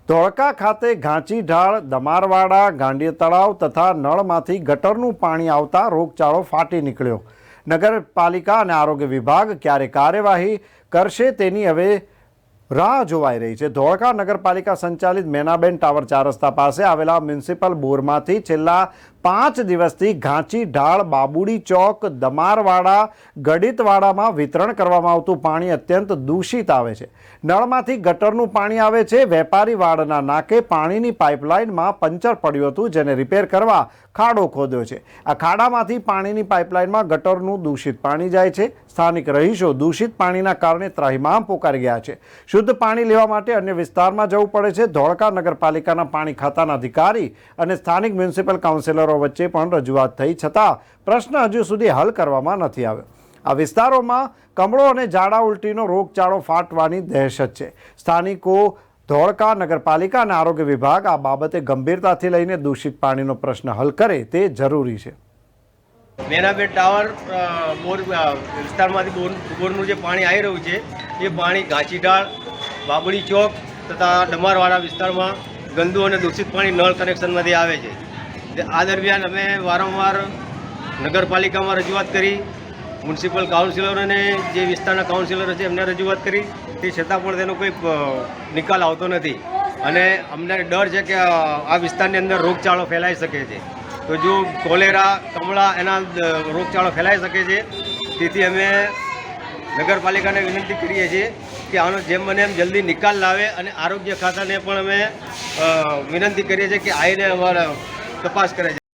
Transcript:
ધોળકા ખાતે ઘાંચી ઢાળ, દમારવાડા, ગાંડિયા તળાવ તથા નળમાંથી ગટરનું પાણી આવતા રોગચાળો ફાટી નીકળ્યો। નગરપાલિકા અને આરોગ્ય વિભાગ ક્યારે કાર્યવાહી કરશે તેની હવે રાહ જોવાઈ રહી છે। ધોળકા નગરપાલિકા સંચાલિત મેનાબેન ટાવર 4 રસ્તા પાસે આવેલા મ્યુનિસિપલ બોરમાંથી છેલ્લા 5 દિવસથી ઘાંચી ઢાળ, બાબુડી ચોક, દમારવાડા, ગડિતવાડામાં વિતરણ કરવામાં આવતું પાણી અત્યંત દૂષિત આવે છે। નળમાંથી ગટરનું પાણી આવે છે। વેપારી વાડના નાકે પાણીની પાઇપલાઇનમાં પંચર પડ્યું હતું, જેને રિપેર કરવા ખાડો ખોદ્યો છે। આ ખાડામાંથી પાણીની પાઇપલાઇનમાં ગટરનું દૂષિત પાણી જાય છે। સ્થાનિક રહીશો દૂષિત પાણીના કારણે ત્રાહિમામ પોકારી ગયા છે। શુદ્ધ પાણી લેવા માટે અન્ય વિસ્તારમાં જવું પડે છે। ધોળકા નગરપાલિકાના પાણી ખાતાના અધિકારી અને સ્થાનિક મ્યુનિસિપલ કાઉન્સિલરો વચ્ચે પણ રજૂઆત થઈ, છતાં પ્રશ્ન હજુ સુધી હલ કરવામાં નથી આવ્યો। આ વિસ્તારોમાં કમળો અને ઝાડા ઉલટીનો રોગચાળો ફાટવાની દહેશત છે। સ્થાનિકો ધોળકા નગરપાલિકા અને આરોગ્ય વિભાગ આ બાબતે ગંભીરતાથી લઈને દૂષિત પાણીનો પ્રશ્ન હલ કરે તે જરૂરી છે। મેનાબેન ટાવર બોર વિસ્તારમાંથી બોરનું જે પાણી આવી રહ્યું છે એ પાણી ઘાંચીઢાળ, બાબડી ચોક તથા ડમારવાડા વિસ્તારમાં ગંદુ અને દૂષિત પાણી નળ કનેક્શનમાંથી આવે છે। આ દરમિયાન અમે વારંવાર નગરપાલિકામાં રજૂઆત કરી, મ્યુનિસિપલ કાઉન્સિલરોને જે વિસ્તારના કાઉન્સિલરો છે એમને રજૂઆત કરી, તે છતાં પણ તેનો કોઈ નિકાલ આવતો નથી અને અમને ડર છે કે આ વિસ્તારની અંદર રોગચાળો ફેલાઈ શકે છે। તો જો કોલેરા, કમળા એના રોગચાળો ફેલાઈ શકે છે। તેથી અમે નગરપાલિકાને વિનંતી કરીએ છીએ કે આનો જેમ બને એમ જલ્દી નિકાલ લાવે અને આરોગ્ય ખાતાને પણ અમે વિનંતી કરીએ છીએ કે આવીને અમારા તપાસ કરે છે।